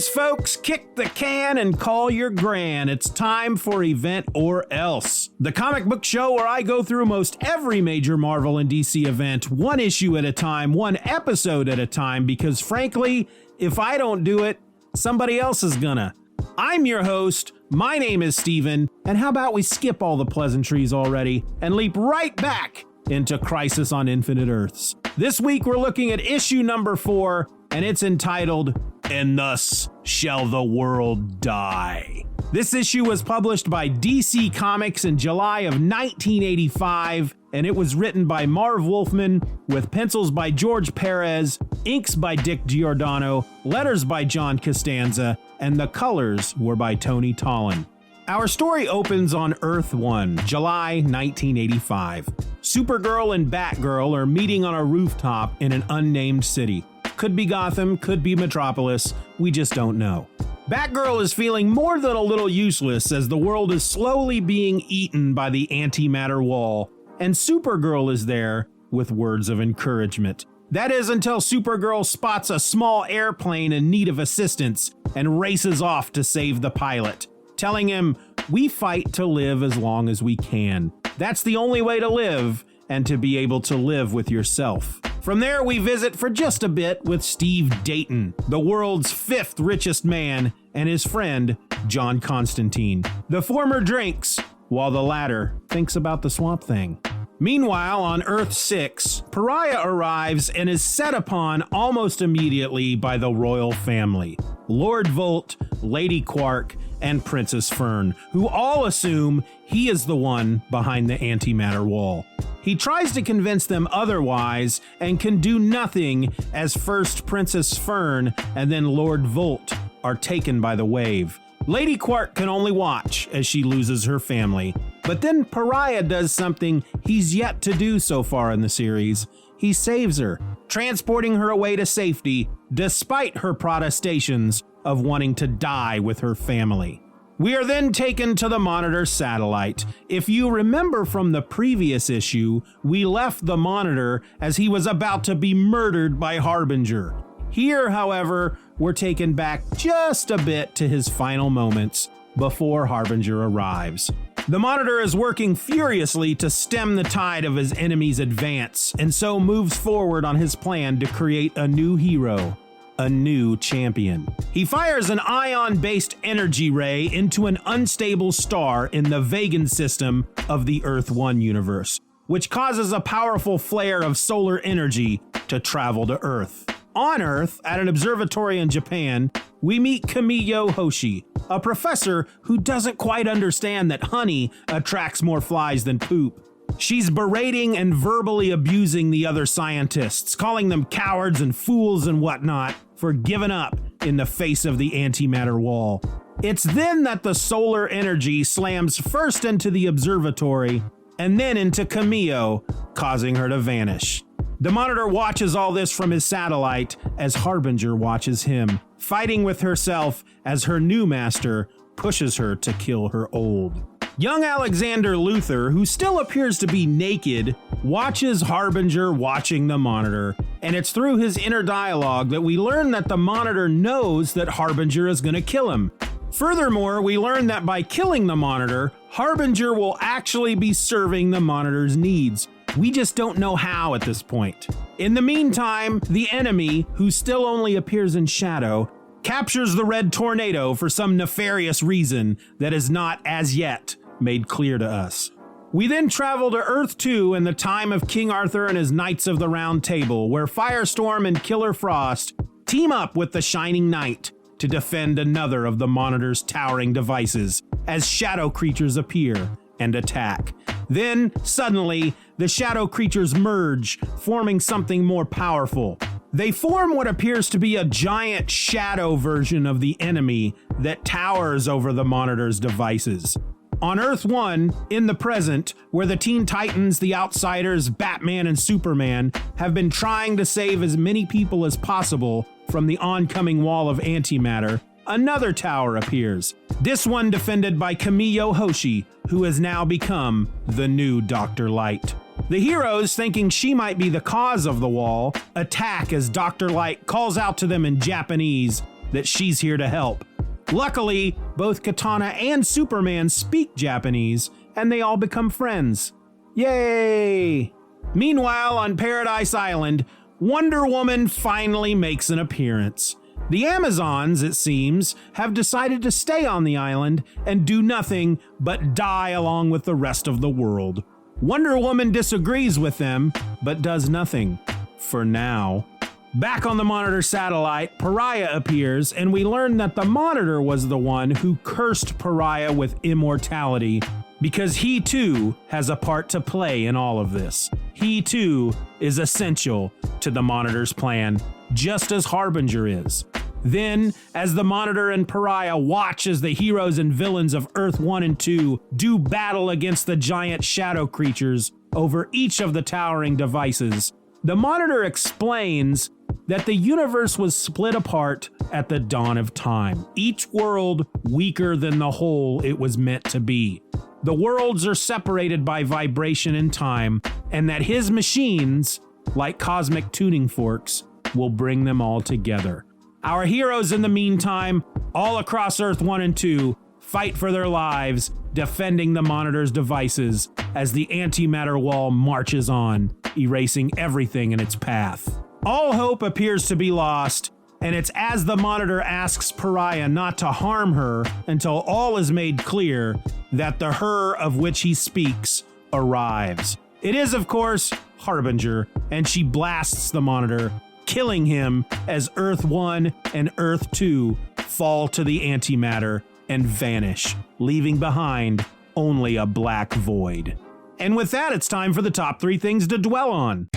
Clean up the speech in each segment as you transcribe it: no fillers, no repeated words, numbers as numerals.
is, folks. Kick the can and call your gran. It's time for Event or Else, the comic book show where I go through most every major Marvel and DC event, one issue at a time, one episode at a time, because frankly, if I don't do it, somebody else is gonna. I'm your host. My name is Steven, and how about we skip all the pleasantries already and leap right back into Crisis on Infinite Earths. This week we're looking at issue number 4, and it's entitled, "And Thus Shall the World Die." This issue was published by DC Comics in July of 1985, and it was written by Marv Wolfman, with pencils by George Perez, inks by Dick Giordano, letters by John Costanza, and the colors were by Tony Tollin. Our story opens on Earth 1, July 1985. Supergirl and Batgirl are meeting on a rooftop in an unnamed city. Could be Gotham, could be Metropolis, we just don't know. Batgirl is feeling more than a little useless as the world is slowly being eaten by the antimatter wall, and Supergirl is there with words of encouragement. That is until Supergirl spots a small airplane in need of assistance and races off to save the pilot, telling him, "We fight to live as long as we can. That's the only way to live, and to be able to live with yourself." From there, we visit for just a bit with Steve Dayton, the world's 5th richest man, and his friend, John Constantine. The former drinks, while the latter thinks about the Swamp Thing. Meanwhile, on Earth 6, Pariah arrives and is set upon almost immediately by the royal family. Lord Volt, Lady Quark, and Princess Fern, who all assume he is the one behind the antimatter wall. He tries to convince them otherwise and can do nothing as first Princess Fern and then Lord Volt are taken by the wave. Lady Quark can only watch as she loses her family. But then Pariah does something he's yet to do so far in the series. He saves her, transporting her away to safety despite her protestations of wanting to die with her family. We are then taken to the Monitor satellite. If you remember from the previous issue, we left the Monitor as he was about to be murdered by Harbinger. Here, however, we're taken back just a bit to his final moments before Harbinger arrives. The Monitor is working furiously to stem the tide of his enemy's advance, and so moves forward on his plan to create a new hero, a new champion. He fires an ion-based energy ray into an unstable star in the Vegan system of the Earth 1 universe, which causes a powerful flare of solar energy to travel to Earth. On Earth, at an observatory in Japan, we meet Kamiyo Hoshi, a professor who doesn't quite understand that honey attracts more flies than poop. She's berating and verbally abusing the other scientists, calling them cowards and fools and whatnot for giving up in the face of the antimatter wall. It's then that the solar energy slams first into the observatory and then into Kamiyo, causing her to vanish. The Monitor watches all this from his satellite as Harbinger watches him, fighting with herself as her new master pushes her to kill her old. Young Alexander Luthor, who still appears to be naked, watches Harbinger watching the Monitor, and it's through his inner dialogue that we learn that the Monitor knows that Harbinger is going to kill him. Furthermore, we learn that by killing the Monitor, Harbinger will actually be serving the Monitor's needs. We just don't know how at this point. In the meantime, the enemy, who still only appears in shadow, captures the Red Tornado for some nefarious reason that is not as yet made clear to us. We then travel to Earth 2 in the time of King Arthur and his Knights of the Round Table, where Firestorm and Killer Frost team up with the Shining Knight to defend another of the Monitor's towering devices as shadow creatures appear and attack. Then, suddenly, the shadow creatures merge, forming something more powerful. They form what appears to be a giant shadow version of the enemy that towers over the Monitor's devices. On Earth 1, in the present, where the Teen Titans, the Outsiders, Batman, and Superman have been trying to save as many people as possible from the oncoming wall of antimatter, another tower appears, this one defended by Kamiyo Hoshi, who has now become the new Dr. Light. The heroes, thinking she might be the cause of the wall, attack as Dr. Light calls out to them in Japanese, that she's here to help. Luckily, both Katana and Superman speak Japanese, and they all become friends. Yay! Meanwhile, on Paradise Island, Wonder Woman finally makes an appearance. The Amazons, it seems, have decided to stay on the island and do nothing but die along with the rest of the world. Wonder Woman disagrees with them, but does nothing. For now. Back on the Monitor satellite, Pariah appears, and we learn that the Monitor was the one who cursed Pariah with immortality, because he too has a part to play in all of this. He too is essential to the Monitor's plan, just as Harbinger is. Then, as the Monitor and Pariah watch as the heroes and villains of Earth 1 and 2 do battle against the giant shadow creatures over each of the towering devices, the Monitor explains that the universe was split apart at the dawn of time, each world weaker than the whole it was meant to be. The worlds are separated by vibration and time, and that his machines, like cosmic tuning forks, will bring them all together. Our heroes, in the meantime, all across Earth 1 and 2, fight for their lives, defending the Monitor's devices as the antimatter wall marches on, erasing everything in its path. All hope appears to be lost, and it's as the Monitor asks Pariah not to harm her until all is made clear that the her of which he speaks arrives. It is, of course, Harbinger, and she blasts the Monitor, killing him as Earth 1 and Earth 2 fall to the antimatter and vanish, leaving behind only a black void. And with that, it's time for the top 3 things to dwell on.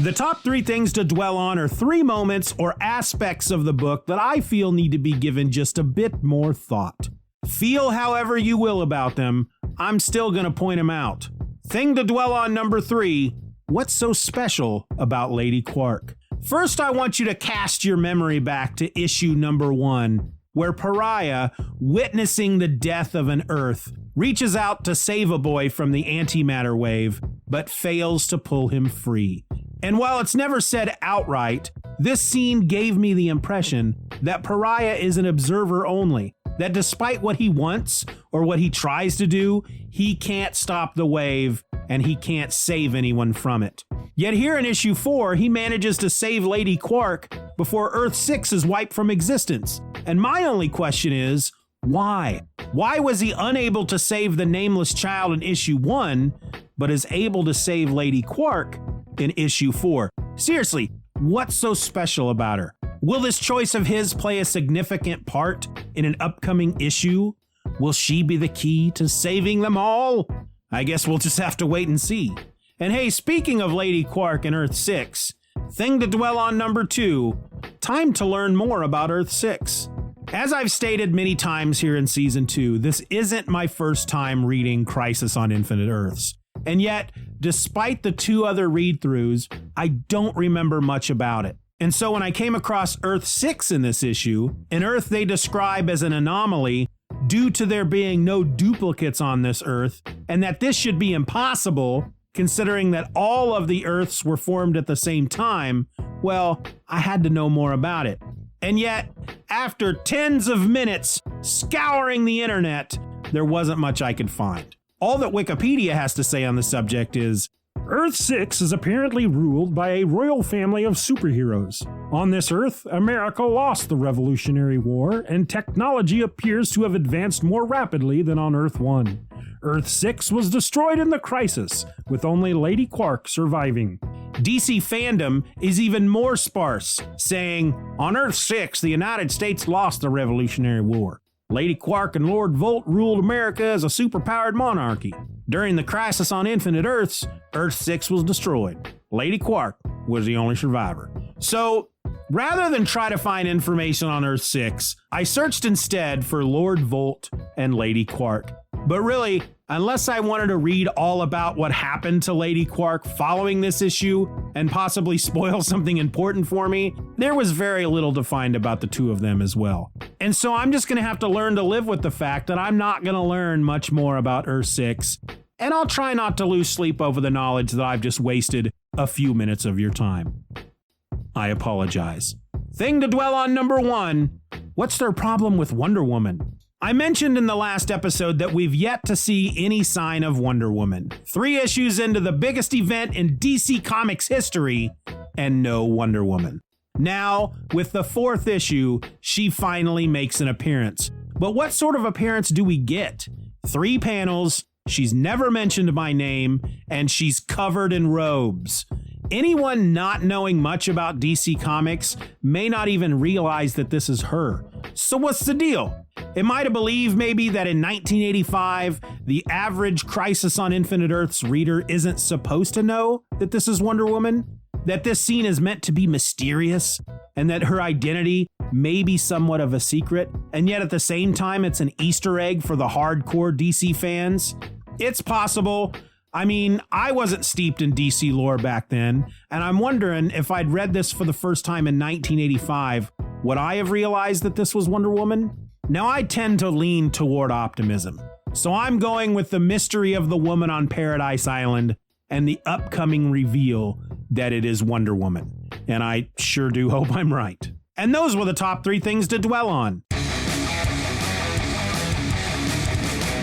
The top 3 things to dwell on are 3 moments or aspects of the book that I feel need to be given just a bit more thought. Feel however you will about them, I'm still going to point them out. Thing to dwell on number 3, what's so special about Lady Quark? First, I want you to cast your memory back to issue number 1, where Pariah, witnessing the death of an Earth, reaches out to save a boy from the antimatter wave, but fails to pull him free. And while it's never said outright, this scene gave me the impression that Pariah is an observer only, that despite what he wants or what he tries to do, he can't stop the wave and he can't save anyone from it. Yet here in issue 4, he manages to save Lady Quark before Earth 6 is wiped from existence. And my only question is, why? Why was he unable to save the nameless child in issue 1, but is able to save Lady Quark in issue 4? Seriously, what's so special about her? Will this choice of his play a significant part in an upcoming issue? Will she be the key to saving them all? I guess we'll just have to wait and see. And hey, speaking of Lady Quark and Earth 6, thing to dwell on number 2, time to learn more about Earth 6. As I've stated many times here in Season 2, this isn't my first time reading Crisis on Infinite Earths. And yet, despite the 2 other read-throughs, I don't remember much about it. And so when I came across Earth 6 in this issue, an Earth they describe as an anomaly due to there being no duplicates on this Earth, and that this should be impossible considering that all of the Earths were formed at the same time, well, I had to know more about it. And yet, after tens of minutes scouring the internet, there wasn't much I could find. All that Wikipedia has to say on the subject is, Earth 6 is apparently ruled by a royal family of superheroes. On this Earth, America lost the Revolutionary War, and technology appears to have advanced more rapidly than on Earth 1. Earth 6 was destroyed in the crisis, with only Lady Quark surviving. DC fandom is even more sparse, saying, on Earth 6, the United States lost the Revolutionary War. Lady Quark and Lord Volt ruled America as a superpowered monarchy. During the Crisis on Infinite Earths, Earth 6 was destroyed. Lady Quark was the only survivor. So, rather than try to find information on Earth 6, I searched instead for Lord Volt and Lady Quark. But really, unless I wanted to read all about what happened to Lady Quark following this issue and possibly spoil something important for me, there was very little to find about the 2 of them as well. And so I'm just going to have to learn to live with the fact that I'm not going to learn much more about Earth 6, and I'll try not to lose sleep over the knowledge that I've just wasted a few minutes of your time. I apologize. Thing to dwell on number 1, what's their problem with Wonder Woman? I mentioned in the last episode that we've yet to see any sign of Wonder Woman. 3 issues into the biggest event in DC Comics history, and no Wonder Woman. Now, with the 4th issue, she finally makes an appearance. But what sort of appearance do we get? 3 panels, she's never mentioned by name, and she's covered in robes. Anyone not knowing much about DC Comics may not even realize that this is her. So what's the deal? Am I to believe maybe that in 1985, the average Crisis on Infinite Earths reader isn't supposed to know that this is Wonder Woman? That this scene is meant to be mysterious? And that her identity may be somewhat of a secret? And yet at the same time, it's an Easter egg for the hardcore DC fans? It's possible. I mean, I wasn't steeped in DC lore back then, and I'm wondering if I'd read this for the first time in 1985, would I have realized that this was Wonder Woman? Now, I tend to lean toward optimism, so I'm going with the mystery of the woman on Paradise Island and the upcoming reveal that it is Wonder Woman. And I sure do hope I'm right. And those were the top 3 things to dwell on.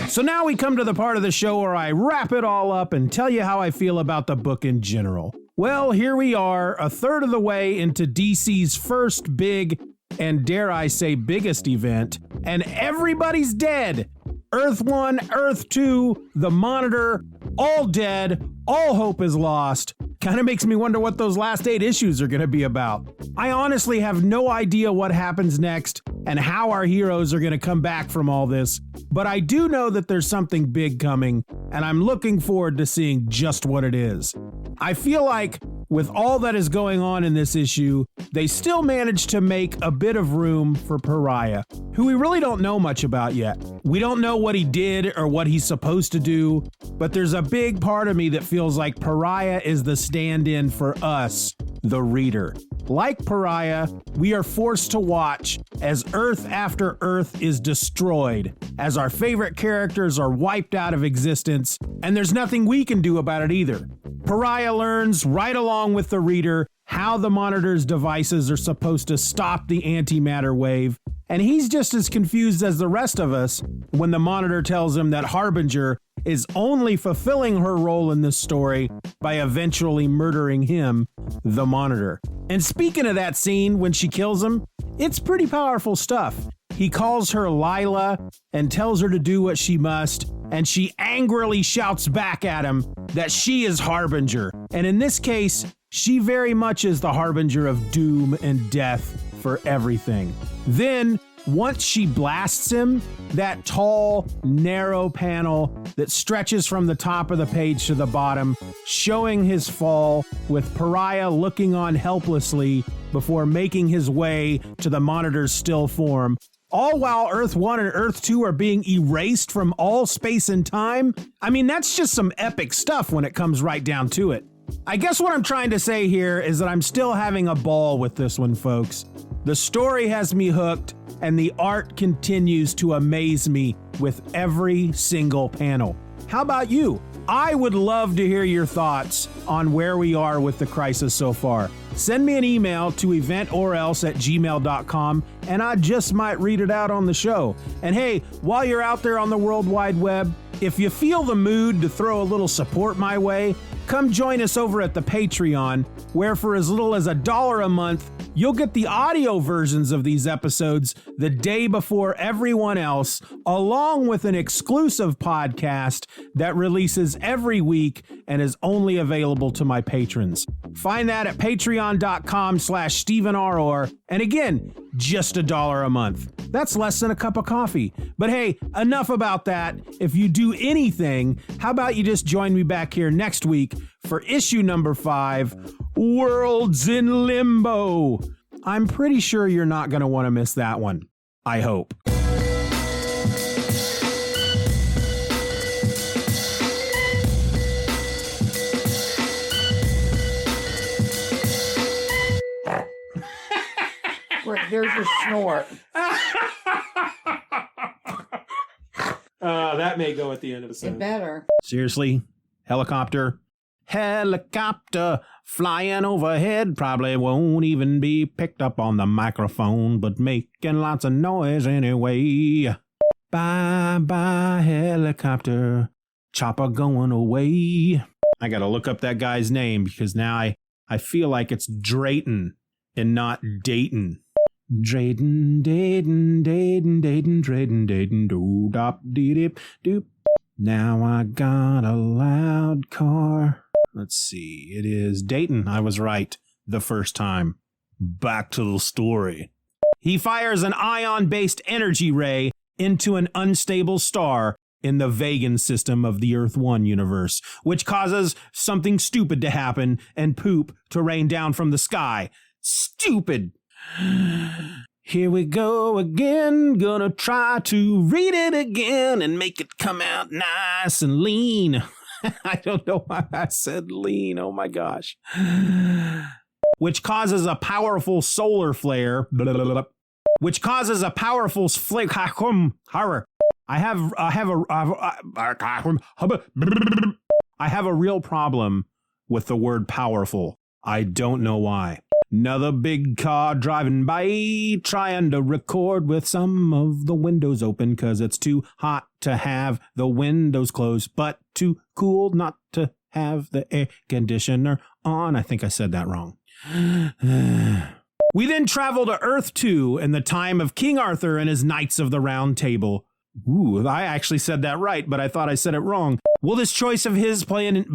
So now we come to the part of the show where I wrap it all up and tell you how I feel about the book in general. Well, here we are, a third of the way into DC's first big, and dare I say biggest event, and everybody's dead. Earth 1, Earth 2, the Monitor, all dead, all hope is lost. Kind of makes me wonder what those last 8 issues are going to be about. I honestly have no idea what happens next and how our heroes are going to come back from all this, but I do know that there's something big coming, and I'm looking forward to seeing just what it is. I feel like with all that is going on in this issue, they still managed to make a bit of room for Pariah, who we really don't know much about yet. We don't know what he did or what he's supposed to do, but there's a big part of me that feels like Pariah is the stand-in for us, the reader. Like Pariah, we are forced to watch as Earth after Earth is destroyed, as our favorite characters are wiped out of existence, and there's nothing we can do about it either. Pariah learns right along with the reader how the Monitor's devices are supposed to stop the antimatter wave, and he's just as confused as the rest of us when the Monitor tells him that Harbinger is only fulfilling her role in this story by eventually murdering him, the Monitor. And speaking of that scene when she kills him, it's pretty powerful stuff. He calls her Lila and tells her to do what she must, and she angrily shouts back at him that she is Harbinger. And in this case, she very much is the Harbinger of doom and death for everything. Then, once she blasts him, that tall, narrow panel that stretches from the top of the page to the bottom, showing his fall, with Pariah looking on helplessly before making his way to the Monitor's still form, all while Earth 1 and Earth 2 are being erased from all space and time. I mean, that's just some epic stuff when it comes right down to it. I guess what I'm trying to say here is that I'm still having a ball with this one, folks. The story has me hooked, and the art continues to amaze me with every single panel. How about you? I would love to hear your thoughts on where we are with the crisis so far. Send me an email to eventorrelse@gmail.com, and I just might read it out on the show. And hey, while you're out there on the World Wide Web, if you feel the mood to throw a little support my way, come join us over at the Patreon, where for as little as $1 a month, you'll get the audio versions of these episodes the day before everyone else, along with an exclusive podcast that releases every week and is only available to my patrons. Find that at patreon.com/StephenRor. And again, just $1 a month. That's less than a cup of coffee. But hey, enough about that. If you do anything, how about you just join me back here next week for issue number 5, Worlds in Limbo. I'm pretty sure you're not going to want to miss that one. I hope. There's your snort. That may go at the end of the It better. Seriously? Helicopter? Helicopter flying overhead, probably won't even be picked up on the microphone, but making lots of noise anyway. Bye bye helicopter, chopper going away. I gotta look up that guy's name because now I feel like it's Drayton and not Dayton. Drayton, Dayton, Dayton, Dayton, Drayton, Dayton, doo dop dee dip doop. Now I got a loud car. Let's see, it is Dayton. I was right the first time. Back to the story. He fires an ion-based energy ray into an unstable star in the Vegan system of the Earth-1 universe, which causes something stupid to happen and poop to rain down from the sky. Stupid! Here we go again, gonna try to read it again and make it come out nice and lean. I don't know why I said lean, oh my gosh. Which causes a powerful solar flare, which causes a powerful flare. I have a real problem with the word powerful. I don't know why. Another big car driving by, trying to record with some of the windows open because it's too hot to have the windows closed, but too cool not to have the air conditioner on. I think I said that wrong. We then travel to Earth 2 in the time of King Arthur and his Knights of the Round Table. Ooh, I actually said that right, but I thought I said it wrong. Will this choice of his play an...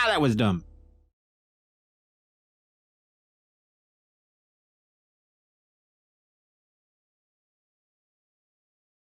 That was dumb.